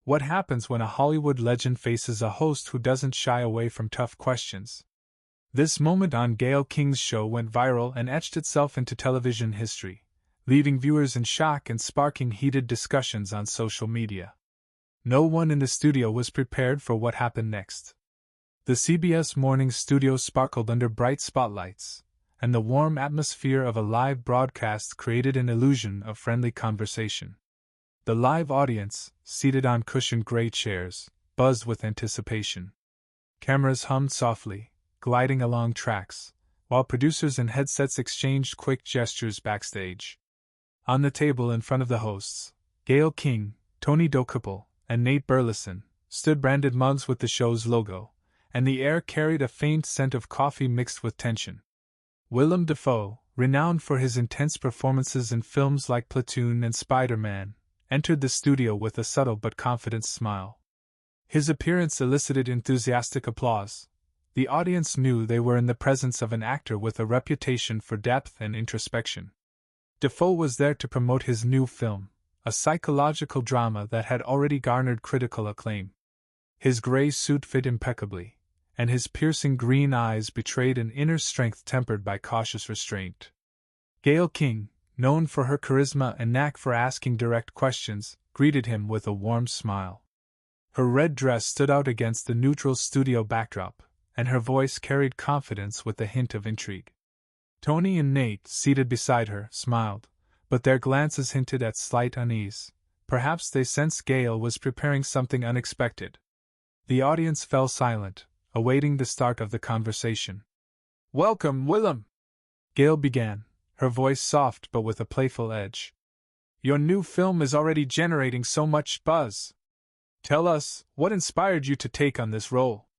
What happens when a Hollywood legend faces a host who doesn't shy away from tough questions? This moment on Gayle King's show went viral and etched itself into television history, leaving viewers in shock and sparking heated discussions on social media. No one in the studio was prepared for what happened next. The CBS morning studio sparkled under bright spotlights, and the warm atmosphere of a live broadcast created an illusion of friendly conversation. The live audience, seated on cushioned gray chairs, buzzed with anticipation. Cameras hummed softly, gliding along tracks, while producers in headsets exchanged quick gestures backstage. On the table in front of the hosts, Gayle King, Tony Dokoupil, and Nate Burleson, stood branded mugs with the show's logo, and the air carried a faint scent of coffee mixed with tension. Willem Dafoe, renowned for his intense performances in films like Platoon and Spider-Man, entered the studio with a subtle but confident smile. His appearance elicited enthusiastic applause. The audience knew they were in the presence of an actor with a reputation for depth and introspection. Dafoe was there to promote his new film, a psychological drama that had already garnered critical acclaim. His gray suit fit impeccably, and his piercing green eyes betrayed an inner strength tempered by cautious restraint. Gayle King, known for her charisma and knack for asking direct questions, greeted him with a warm smile. Her red dress stood out against the neutral studio backdrop, and her voice carried confidence with a hint of intrigue. Tony and Nate, seated beside her, smiled, but their glances hinted at slight unease. Perhaps they sensed Gayle was preparing something unexpected. The audience fell silent, awaiting the start of the conversation. "Welcome, Willem," Gayle began, her voice soft but with a playful edge. "Your new film is already generating so much buzz. Tell us, what inspired you to take on this role?"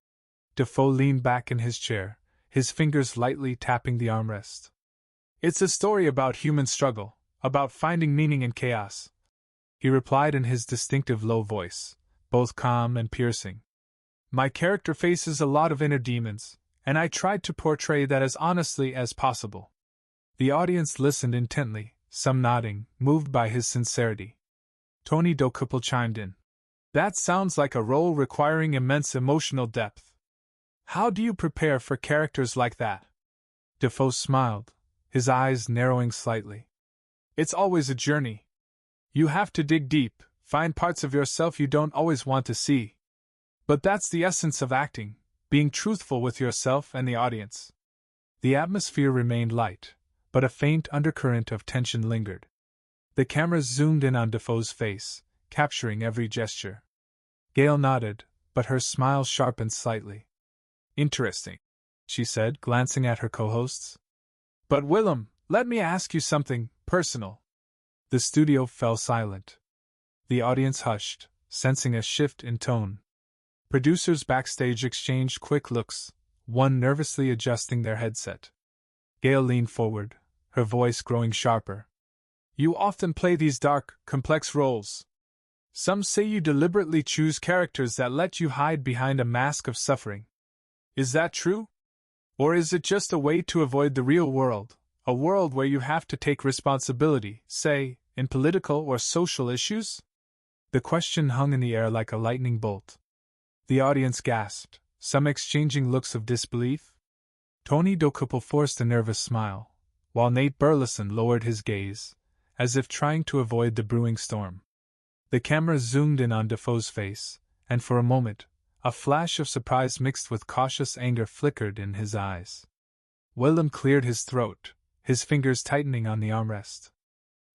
Dafoe leaned back in his chair, his fingers lightly tapping the armrest. "It's a story about human struggle, about finding meaning in chaos," he replied in his distinctive low voice, both calm and piercing. "My character faces a lot of inner demons, and I tried to portray that as honestly as possible." The audience listened intently, some nodding, moved by his sincerity. Tony Dokoupil chimed in. "That sounds like a role requiring immense emotional depth. How do you prepare for characters like that?" Dafoe smiled, his eyes narrowing slightly. "It's always a journey. You have to dig deep, find parts of yourself you don't always want to see. But that's the essence of acting, being truthful with yourself and the audience." The atmosphere remained light, but a faint undercurrent of tension lingered. The cameras zoomed in on Dafoe's face, capturing every gesture. Gayle nodded, but her smile sharpened slightly. "Interesting," she said, glancing at her co-hosts. "But Willem, let me ask you something personal." The studio fell silent. The audience hushed, sensing a shift in tone. Producers backstage exchanged quick looks, one nervously adjusting their headset. Gayle leaned forward, her voice growing sharper. "You often play these dark, complex roles. Some say you deliberately choose characters that let you hide behind a mask of suffering. Is that true? Or is it just a way to avoid the real world, a world where you have to take responsibility, say, in political or social issues?" The question hung in the air like a lightning bolt. The audience gasped, some exchanging looks of disbelief. Tony Dokoupil forced a nervous smile, while Nate Burleson lowered his gaze, as if trying to avoid the brewing storm. The camera zoomed in on Dafoe's face, and for a moment, a flash of surprise mixed with cautious anger flickered in his eyes. Willem cleared his throat, his fingers tightening on the armrest.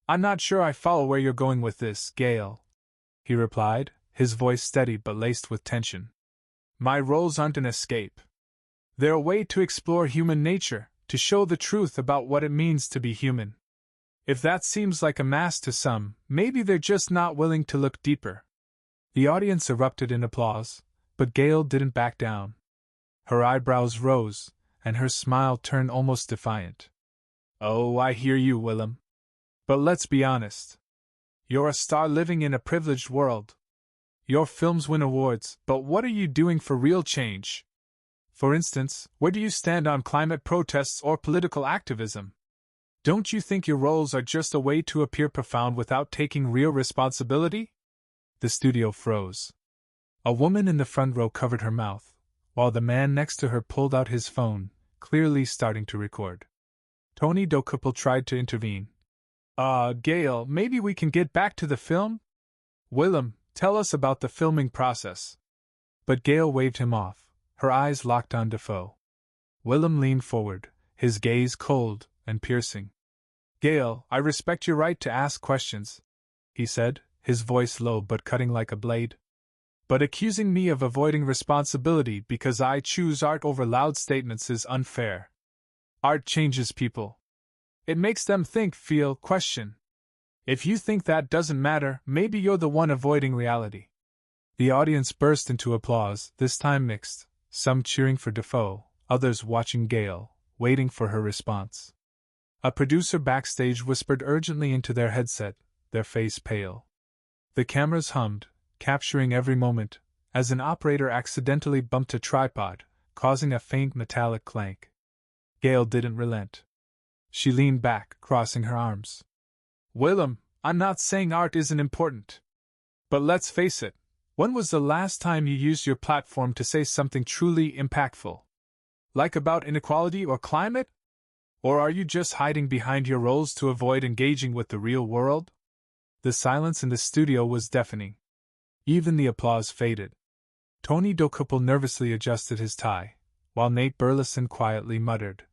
"I'm not sure I follow where you're going with this, Gayle," he replied, his voice steady but laced with tension. "My roles aren't an escape. They're a way to explore human nature, to show the truth about what it means to be human. If that seems like a mask to some, maybe they're just not willing to look deeper." The audience erupted in applause, but Gayle didn't back down. Her eyebrows rose, and her smile turned almost defiant. "Oh, I hear you, Willem. But let's be honest. You're a star living in a privileged world. Your films win awards, but what are you doing for real change? For instance, where do you stand on climate protests or political activism? Don't you think your roles are just a way to appear profound without taking real responsibility?" The studio froze. A woman in the front row covered her mouth, while the man next to her pulled out his phone, clearly starting to record. Tony Dokuppel tried to intervene. Gayle, maybe we can get back to the film? Willem, tell us about the filming process. But Gayle waved him off, her eyes locked on Dafoe. Willem leaned forward, his gaze cold and piercing. Gayle, I respect your right to ask questions, he said, his voice low but cutting like a blade. But accusing me of avoiding responsibility because I choose art over loud statements is unfair. Art changes people. It makes them think, feel, question. If you think that doesn't matter, maybe you're the one avoiding reality. The audience burst into applause, this time mixed, some cheering for Dafoe, others watching Gayle, waiting for her response. A producer backstage whispered urgently into their headset, their face pale. The cameras hummed, capturing every moment, as an operator accidentally bumped a tripod, causing a faint metallic clank. Gayle didn't relent. She leaned back, crossing her arms. Willem, I'm not saying art isn't important. But let's face it, when was the last time you used your platform to say something truly impactful? Like about inequality or climate? Or are you just hiding behind your roles to avoid engaging with the real world? The silence in the studio was deafening. Even the applause faded. Tony Dokuppel nervously adjusted his tie, while Nate Burleson quietly muttered,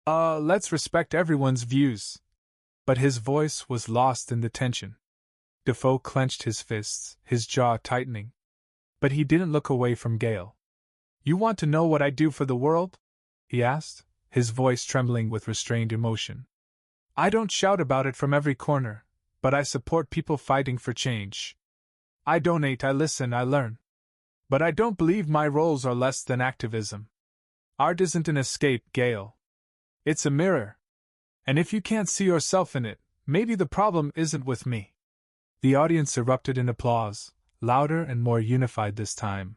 let's respect everyone's views. But his voice was lost in the tension. Dafoe clenched his fists, his jaw tightening. But he didn't look away from Gayle. You want to know what I do for the world? He asked, his voice trembling with restrained emotion. I don't shout about it from every corner, but I support people fighting for change. I donate, I listen, I learn. But I don't believe my roles are less than activism. Art isn't an escape, Gayle. It's a mirror. And if you can't see yourself in it, maybe the problem isn't with me. The audience erupted in applause, louder and more unified this time.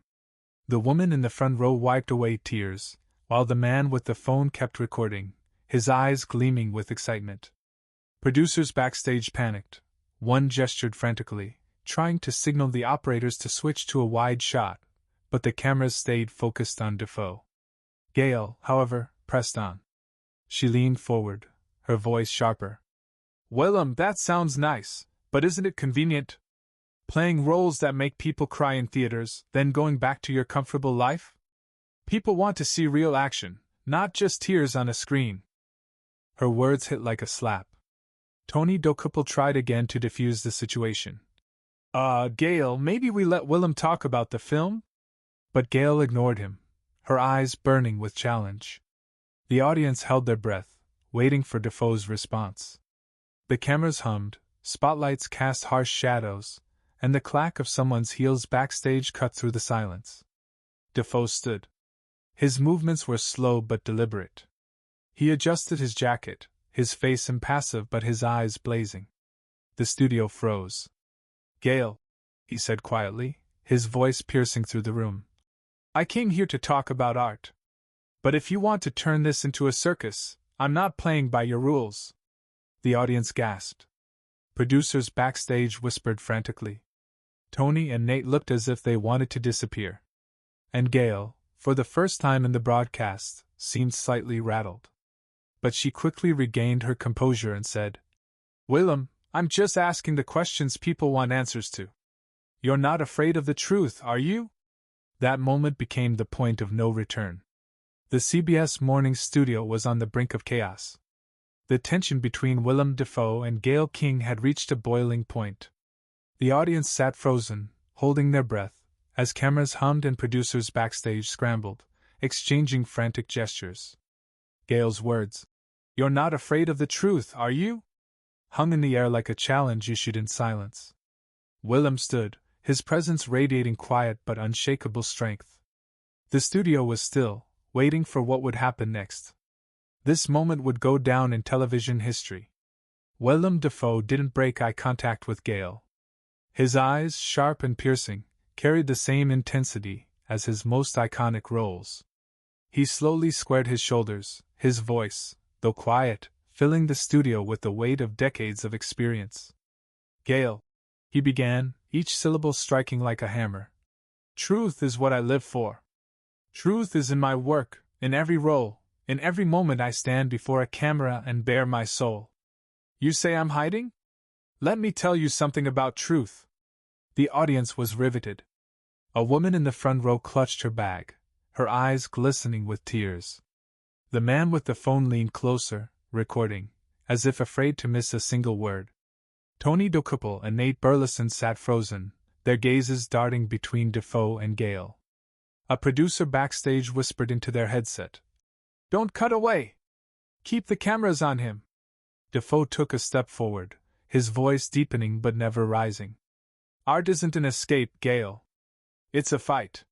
The woman in the front row wiped away tears, while the man with the phone kept recording, his eyes gleaming with excitement. Producers backstage panicked. One gestured frantically, trying to signal the operators to switch to a wide shot, but the cameras stayed focused on Dafoe. Gayle, however, pressed on. She leaned forward, her voice sharper. Willem, that sounds nice, but isn't it convenient? Playing roles that make people cry in theaters, then going back to your comfortable life? People want to see real action, not just tears on a screen. Her words hit like a slap. Tony Dokuppel tried again to defuse the situation. Gayle, maybe we let Willem talk about the film? But Gayle ignored him, her eyes burning with challenge. The audience held their breath, waiting for Dafoe's response. The cameras hummed, spotlights cast harsh shadows, and the clack of someone's heels backstage cut through the silence. Dafoe stood. His movements were slow but deliberate. He adjusted his jacket, his face impassive but his eyes blazing. The studio froze. Gayle, he said quietly, his voice piercing through the room. I came here to talk about art. But if you want to turn this into a circus, I'm not playing by your rules. The audience gasped. Producers backstage whispered frantically. Tony and Nate looked as if they wanted to disappear. And Gayle, for the first time in the broadcast, seemed slightly rattled. But she quickly regained her composure and said, Willem, I'm just asking the questions people want answers to. You're not afraid of the truth, are you? That moment became the point of no return. The CBS morning studio was on the brink of chaos. The tension between Willem Dafoe and Gayle King had reached a boiling point. The audience sat frozen, holding their breath, as cameras hummed and producers backstage scrambled, exchanging frantic gestures. Gayle's words, "You're not afraid of the truth, are you?" hung in the air like a challenge issued in silence. Willem stood, his presence radiating quiet but unshakable strength. The studio was still, waiting for what would happen next. This moment would go down in television history. Willem Dafoe didn't break eye contact with Gayle. His eyes, sharp and piercing, carried the same intensity as his most iconic roles. He slowly squared his shoulders, his voice, though quiet, filling the studio with the weight of decades of experience. "Gayle," he began, each syllable striking like a hammer. Truth is what I live for. Truth is in my work, in every role, in every moment I stand before a camera and bare my soul. You say I'm hiding? Let me tell you something about truth. The audience was riveted. A woman in the front row clutched her bag, her eyes glistening with tears. The man with the phone leaned closer, recording, as if afraid to miss a single word. Tony Dokoupil and Nate Burleson sat frozen, their gazes darting between Dafoe and Gayle. A producer backstage whispered into their headset, "Don't cut away! Keep the cameras on him!" Dafoe took a step forward, his voice deepening but never rising. "Art isn't an escape, Gayle. It's a fight.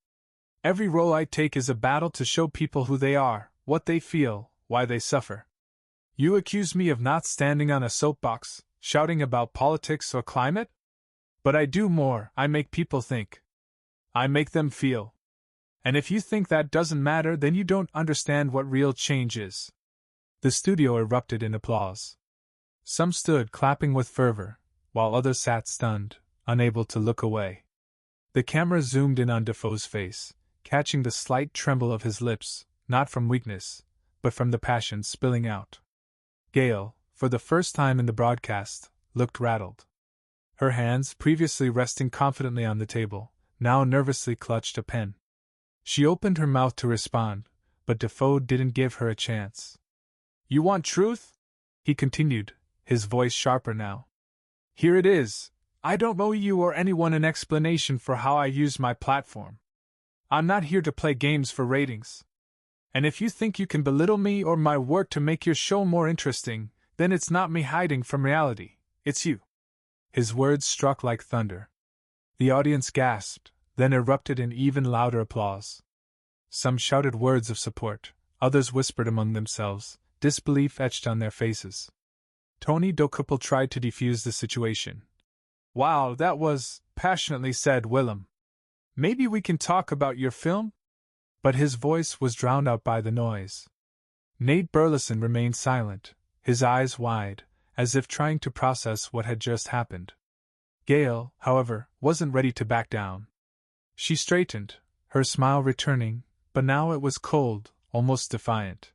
Every role I take is a battle to show people who they are, what they feel, why they suffer. You accuse me of not standing on a soapbox, shouting about politics or climate? But I do more, I make people think. I make them feel. And if you think that doesn't matter, then you don't understand what real change is." The studio erupted in applause. Some stood clapping with fervor, while others sat stunned, unable to look away. The camera zoomed in on Dafoe's face, catching the slight tremble of his lips, not from weakness, but from the passion spilling out. Gayle, for the first time in the broadcast, looked rattled. Her hands, previously resting confidently on the table, now nervously clutched a pen. She opened her mouth to respond, but Dafoe didn't give her a chance. "You want truth?" he continued, his voice sharper now. "Here it is. I don't owe you or anyone an explanation for how I use my platform. I'm not here to play games for ratings. And if you think you can belittle me or my work to make your show more interesting, then it's not me hiding from reality, it's you." His words struck like thunder. The audience gasped, then erupted in even louder applause. Some shouted words of support, others whispered among themselves, disbelief etched on their faces. Tony Dokoupil tried to defuse the situation. "Wow, that was," passionately said Willem. "Maybe we can talk about your film?" But his voice was drowned out by the noise. Nate Burleson remained silent, his eyes wide, as if trying to process what had just happened. Gayle, however, wasn't ready to back down. She straightened, her smile returning, but now it was cold, almost defiant.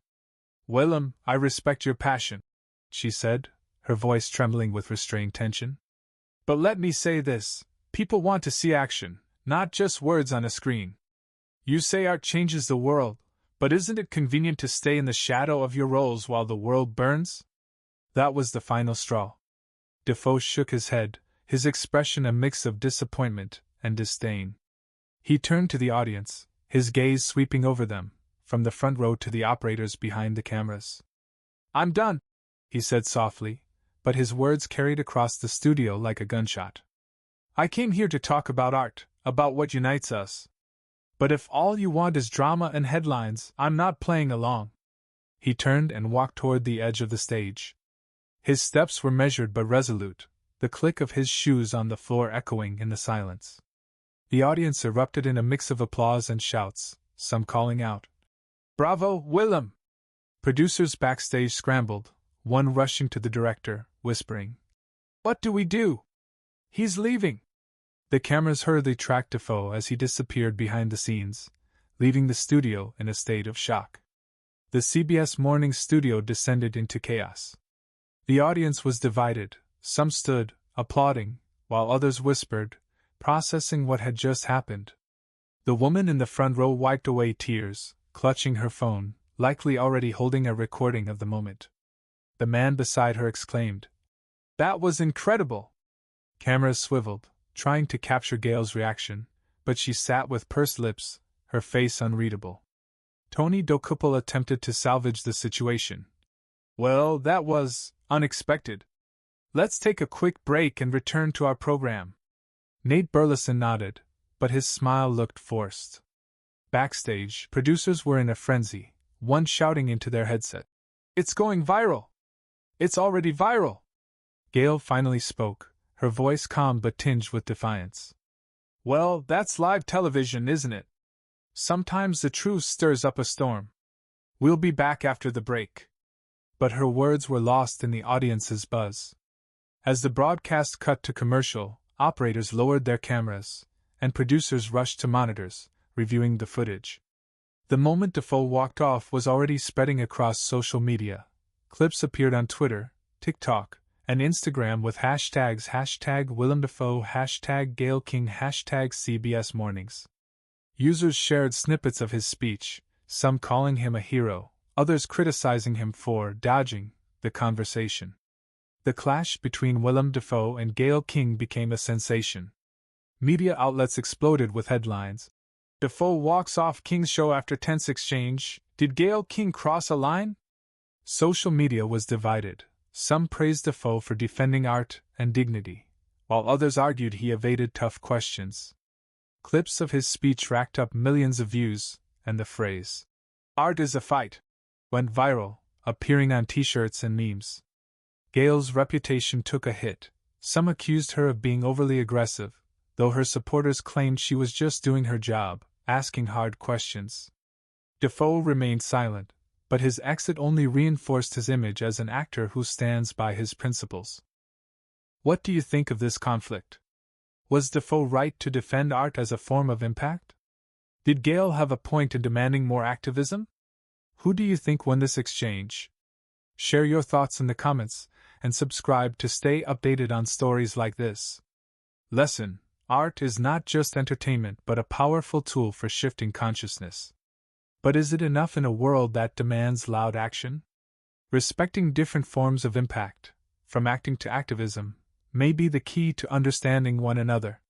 "Willem, I respect your passion," she said, her voice trembling with restrained tension. "But let me say this, people want to see action, not just words on a screen. You say art changes the world, but isn't it convenient to stay in the shadow of your roles while the world burns?" That was the final straw. Dafoe shook his head, his expression a mix of disappointment and disdain. He turned to the audience, his gaze sweeping over them, from the front row to the operators behind the cameras. "I'm done," he said softly, but his words carried across the studio like a gunshot. "I came here to talk about art, about what unites us. But if all you want is drama and headlines, I'm not playing along." He turned and walked toward the edge of the stage. His steps were measured but resolute, the click of his shoes on the floor echoing in the silence. The audience erupted in a mix of applause and shouts, some calling out, "Bravo, Willem!" Producers backstage scrambled, one rushing to the director, whispering, "What do we do? He's leaving!" The cameras hurriedly tracked Dafoe as he disappeared behind the scenes, leaving the studio in a state of shock. The CBS morning studio descended into chaos. The audience was divided, some stood, applauding, while others whispered, processing what had just happened. The woman in the front row wiped away tears, clutching her phone, likely already holding a recording of the moment. The man beside her exclaimed, "That was incredible!" Cameras swiveled, trying to capture Gayle's reaction, but she sat with pursed lips, her face unreadable. Tony Dokoupil attempted to salvage the situation. "Well, that was unexpected. Let's take a quick break and return to our program." Nate Burleson nodded, but his smile looked forced. Backstage, producers were in a frenzy, one shouting into their headset, "It's going viral! It's already viral!" Gayle finally spoke, her voice calm but tinged with defiance. "Well, that's live television, isn't it? Sometimes the truth stirs up a storm. We'll be back after the break." But her words were lost in the audience's buzz. As the broadcast cut to commercial, operators lowered their cameras, and producers rushed to monitors, reviewing the footage. The moment Dafoe walked off was already spreading across social media. Clips appeared on Twitter, TikTok, and Instagram with hashtags #Willem Dafoe, #Gayle King, #CBS Mornings. Users shared snippets of his speech, some calling him a hero, others criticizing him for dodging the conversation. The clash between Willem Dafoe and Gayle King became a sensation. Media outlets exploded with headlines. Dafoe walks off King's show after tense exchange. Did Gayle King cross a line? Social media was divided. Some praised Dafoe for defending art and dignity, while others argued he evaded tough questions. Clips of his speech racked up millions of views, and the phrase, "Art is a fight," went viral, appearing on t-shirts and memes. Gayle's reputation took a hit. Some accused her of being overly aggressive, though her supporters claimed she was just doing her job, asking hard questions. Dafoe remained silent, but his exit only reinforced his image as an actor who stands by his principles. What do you think of this conflict? Was Dafoe right to defend art as a form of impact? Did Gayle have a point in demanding more activism? Who do you think won this exchange? Share your thoughts in the comments, and subscribe to stay updated on stories like this. Lesson: art is not just entertainment but a powerful tool for shifting consciousness. But is it enough in a world that demands loud action? Respecting different forms of impact, from acting to activism, may be the key to understanding one another.